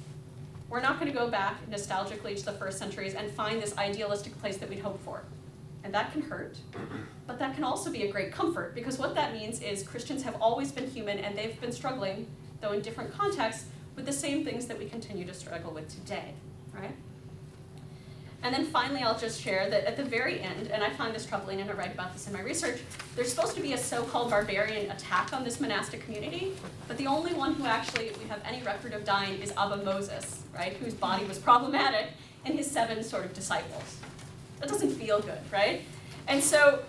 we're not going to go back nostalgically to the first centuries and find this idealistic place that we'd hoped for. And that can hurt, but that can also be a great comfort, because what that means is Christians have always been human and they've been struggling, though in different contexts, with the same things that we continue to struggle with today, right? And then finally, I'll just share that at the very end, and I find this troubling and I write about this in my research, there's supposed to be a so-called barbarian attack on this monastic community, but the only one who actually we have any record of dying is Abba Moses, right, whose body was problematic, and his 7 sort of disciples. That doesn't feel good, right? And so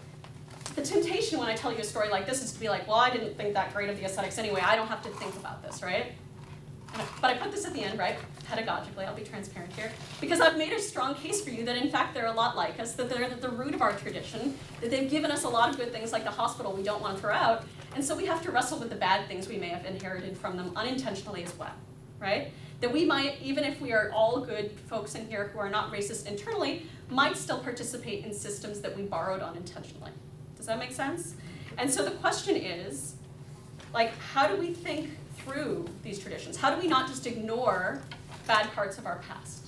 the temptation when I tell you a story like this is to be like, well, I didn't think that great of the ascetics anyway, I don't have to think about this, right? But I put this at the end, right, pedagogically, I'll be transparent here, because I've made a strong case for you that in fact they're a lot like us, that they're at the root of our tradition, that they've given us a lot of good things like the hospital we don't want to throw out, and so we have to wrestle with the bad things we may have inherited from them unintentionally as well, right? That we might, even if we are all good folks in here who are not racist internally, might still participate in systems that we borrowed unintentionally. Does that make sense? And so the question is, like, how do we think through these traditions? How do we not just ignore bad parts of our past?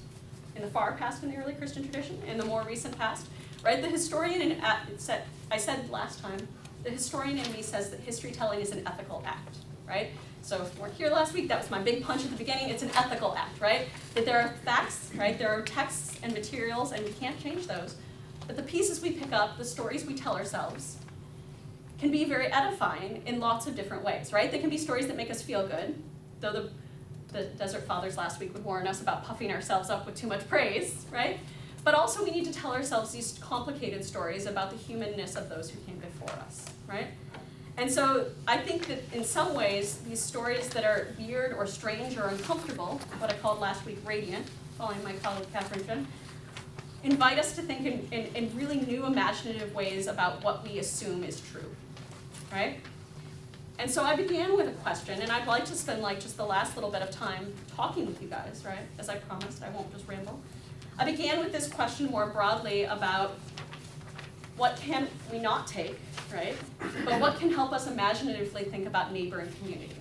In the far past in the early Christian tradition, in the more recent past, right? The historian, I said last time, the historian in me says that history telling is an ethical act, right? So if you weren't here last week, that was my big punch at the beginning, it's an ethical act, right? That there are facts, right? There are texts and materials, and we can't change those. But the pieces we pick up, the stories we tell ourselves, can be very edifying in lots of different ways, right? They can be stories that make us feel good, though the Desert Fathers last week would warn us about puffing ourselves up with too much praise, right? But also we need to tell ourselves these complicated stories about the humanness of those who came before us, right? And so I think that in some ways, these stories that are weird or strange or uncomfortable, what I called last week radiant, following my colleague Catherine Jen, invite us to think in really new imaginative ways about what we assume is true, right? And so I began with a question, and I'd like to spend like just the last little bit of time talking with you guys, right? As I promised, I won't just ramble. I began with this question more broadly about what can we not take, right? But what can help us imaginatively think about neighbor and community,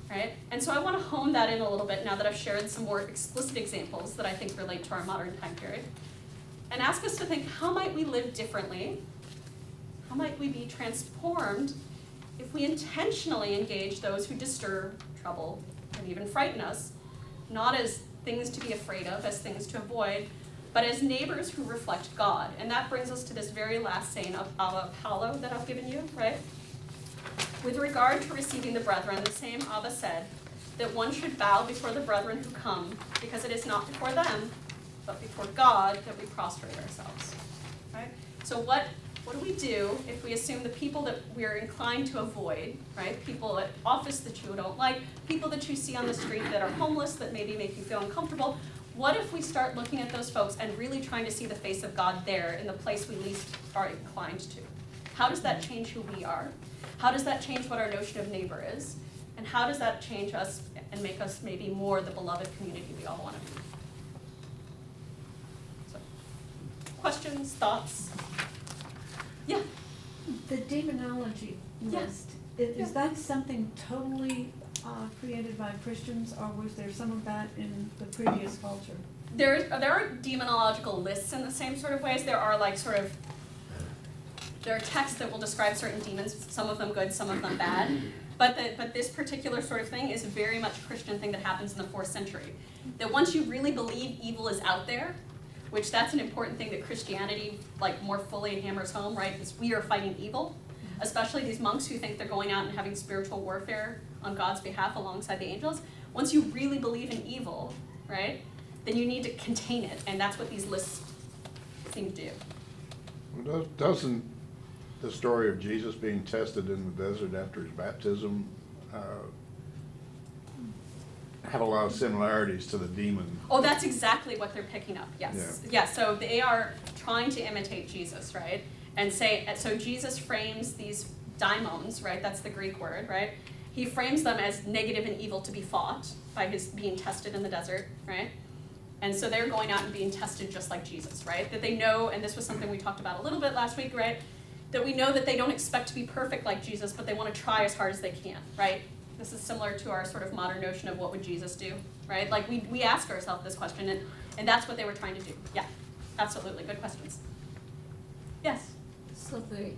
right? And so I want to hone that in a little bit now that I've shared some more explicit examples that I think relate to our modern time period, and ask us to think, how might we live differently? How might we be transformed if we intentionally engage those who disturb, trouble, and even frighten us, not as things to be afraid of, as things to avoid, but as neighbors who reflect God? And that brings us to this very last saying of Abba Paulo that I've given you, right? With regard to receiving the brethren, the same Abba said that one should bow before the brethren who come, because it is not before them, but before God that we prostrate ourselves, right? So what do we do if we assume the people that we're inclined to avoid, right? People at office that you don't like, people that you see on the street that are homeless that maybe make you feel uncomfortable. What if we start looking at those folks and really trying to see the face of God there in the place we least are inclined to? How does that change who we are? How does that change what our notion of neighbor is? And how does that change us and make us maybe more the beloved community we all want to be? So, questions, thoughts? Yeah. The demonology list, is that something totally created by Christians, or was there some of that in the previous culture? There are demonological lists in the same sort of ways. There are there are texts that will describe certain demons, some of them good, some of them bad. But this particular sort of thing is a very much Christian thing that happens in the 4th century. That once you really believe evil is out there, which that's an important thing that Christianity more fully hammers home, right? Because we are fighting evil, especially these monks who think they're going out and having spiritual warfare on God's behalf alongside the angels. Once you really believe in evil, right, then you need to contain it, and that's what these lists seem to do. Well, doesn't the story of Jesus being tested in the desert after his baptism have a lot of similarities to the demon? Oh, that's exactly what they're picking up, yes. Yeah, so they are trying to imitate Jesus, right? And so Jesus frames these daimons, right? That's the Greek word, right? He frames them as negative and evil to be fought by his being tested in the desert, right? And so they're going out and being tested just like Jesus, right? That they know, and this was something we talked about a little bit last week, right? That we know that they don't expect to be perfect like Jesus, but they want to try as hard as they can, right? This is similar to our sort of modern notion of what would Jesus do, right? Like we ask ourselves this question, and that's what they were trying to do. Yeah, absolutely, good questions. Yes? So the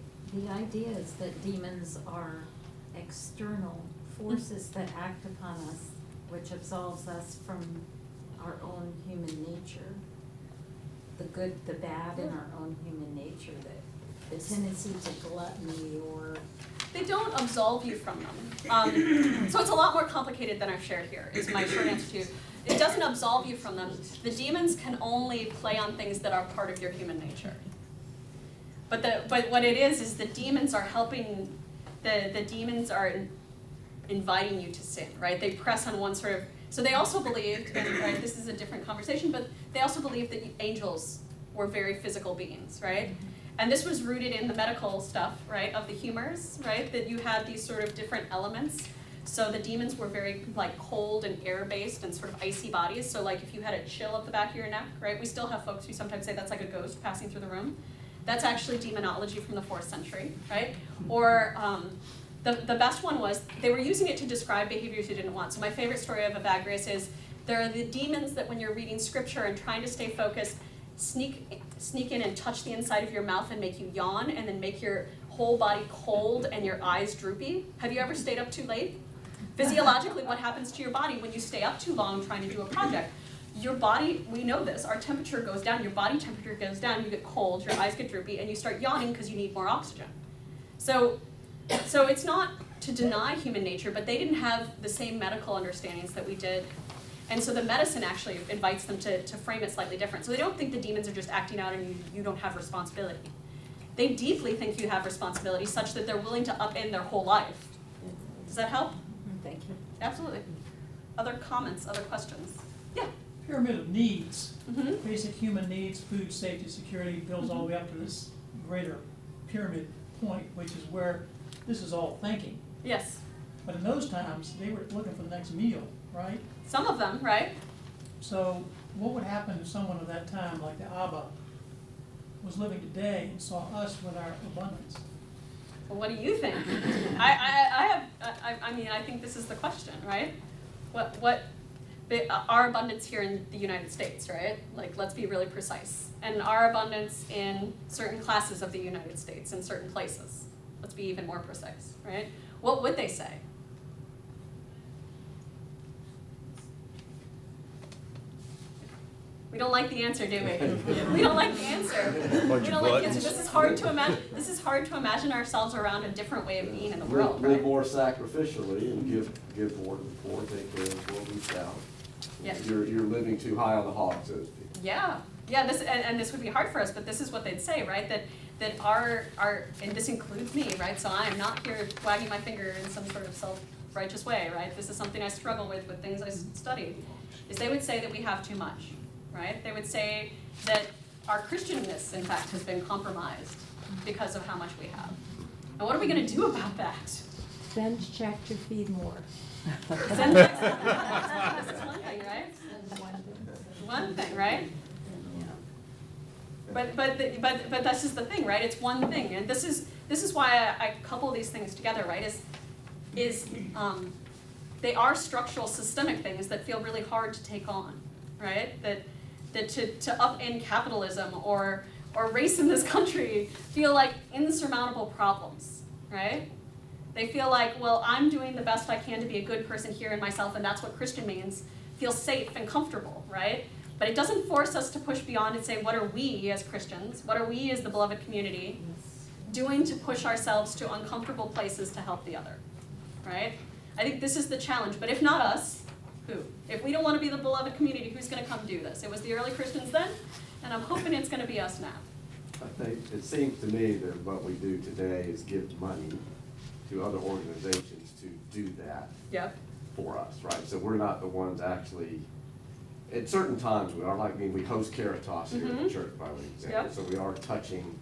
idea is that demons are external forces that act upon us, which absolves us from our own human nature, the good, the bad in our own human nature, the tendency to gluttony or... They don't absolve you from them. So it's a lot more complicated than I've shared here, is my short answer to you. It doesn't absolve you from them. The demons can only play on things that are part of your human nature. But what it is the demons are helping, the demons are inviting you to sin, right? They press on one sort of, so they also believed, and right, this is a different conversation, but they also believed that angels were very physical beings, right? And this was rooted in the medical stuff, right, of the humors, right? That you had these sort of different elements. So the demons were very cold and air-based and sort of icy bodies. So if you had a chill up the back of your neck, right? We still have folks who sometimes say that's like a ghost passing through the room. That's actually demonology from the 4th century, right? Or the best one was, they were using it to describe behaviors you didn't want. So my favorite story of Evagrius is, there are the demons that when you're reading scripture and trying to stay focused, sneak in and touch the inside of your mouth and make you yawn and then make your whole body cold and your eyes droopy. Have you ever stayed up too late? Physiologically, what happens to your body when you stay up too long trying to do a project? Your body, we know this, our temperature goes down, your body temperature goes down, you get cold, your eyes get droopy, and you start yawning because you need more oxygen. So So it's not to deny human nature, but they didn't have the same medical understandings that we did. And so the medicine actually invites them to frame it slightly different. So they don't think the demons are just acting out and you don't have responsibility. They deeply think you have responsibility such that they're willing to upend their whole life. Does that help? Thank you. Absolutely. Other comments, other questions? Yeah. Pyramid of needs, Mm-hmm. basic human needs, food, safety, security, builds all the way up to this greater pyramid point, which is where this is all thinking. Yes. But in those times, they were looking for the next meal, right? Some of them, right? So what would happen if someone of that time, like the Abba, was living today and saw us with our abundance? Well, what do you think? I mean, I think this is the question, right? Our abundance here in the United States, right? Like, let's be really precise. And our abundance in certain classes of the United States, in certain places. Let's be even more precise, right? What would they say? We don't like the answer, do we? We don't like the answer. We don't like the answer. This is hard to imagine. This is hard to imagine ourselves around a different way of being in the world, Live right? more sacrificially and give more to the poor, take care of the poor, reach out. Yeah. You're living too high on the hog, so to speak. Yeah, yeah. This and this would be hard for us, but this is what they'd say, right? That our and this includes me, right? So I am not here wagging my finger in some sort of self-righteous way, right? This is something I struggle with things I studied. Is they would say that we have too much, right? They would say that our Christianness, in fact, has been compromised because of how much we have. And what are we going to do about that? Send check to feed more. Send checks. This is one thing, right? One thing, right? But that's just the thing, right? It's one thing, and this is why I couple these things together, right? They are structural, systemic things that feel really hard to take on, right? That to upend capitalism or race in this country feel like insurmountable problems, right? They feel like, well, I'm doing the best I can to be a good person here in myself, and that's what Christian means. Feel safe and comfortable, right? But it doesn't force us to push beyond and say, what are we as Christians, what are we as the beloved community doing to push ourselves to uncomfortable places to help the other, right? I think this is the challenge, but if not us, who? If we don't want to be the beloved community, who's going to come do this? It was the early Christians then, and I'm hoping it's going to be us now. I think it seems to me that what we do today is give money to other organizations to do that Yep. for us, right? So we're not the ones actually, at certain times we are, like, I mean, we host Caritas here at the church, by example. Yep. So we are touching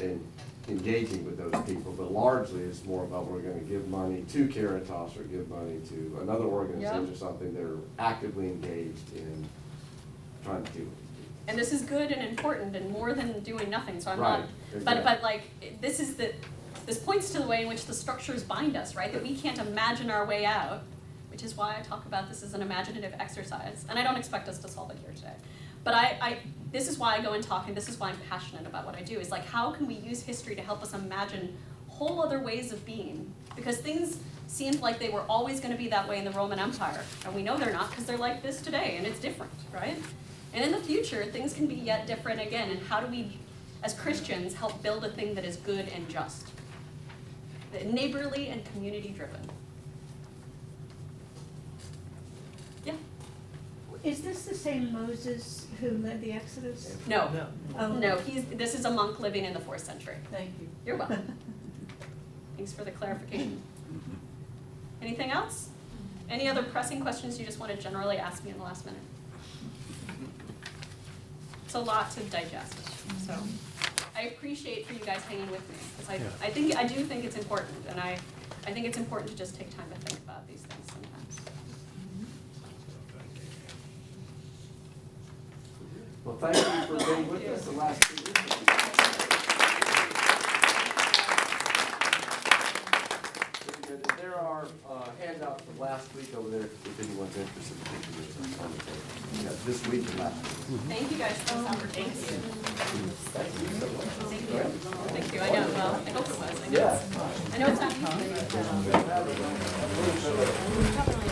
and engaging with those people, but largely it's more about we're gonna give money to Caritas or give money to another organization Yep. or something that are actively engaged in trying to deal with these people. And this is good and important and more than doing nothing, so I'm Right, not, exactly. but like, this points to the way in which the structures bind us, right? That we can't imagine our way out, which is why I talk about this as an imaginative exercise. And I don't expect us to solve it here today. But this is why I go and talk, and this is why I'm passionate about what I do, is like, how can we use history to help us imagine whole other ways of being? Because things seemed like they were always gonna be that way in the Roman Empire, and we know they're not because they're like this today, and it's different, right? And in the future, things can be yet different again, and how do we, as Christians, help build a thing that is good and just? Neighborly and community driven. Yeah? Is this the same Moses who led the Exodus? No. No. Oh, No, this is a monk living in the 4th century. Thank you. You're welcome. Thanks for the clarification. Anything else? Any other pressing questions you just want to generally ask me in the last minute? It's a lot to digest, so I appreciate for you guys hanging with me, because I do think it's important, and I think it's important to just take time to think about these things sometimes. Well, thank you for being with us the last 2 weeks. Very good. There are handouts from last week over there if anyone's interested in taking this on the table. Yeah, this week and last week. Thank you guys for this opportunity. Thank you so much. Thank you. Thank you. I know. Well, I hope it was. Yeah. I know it's not easy.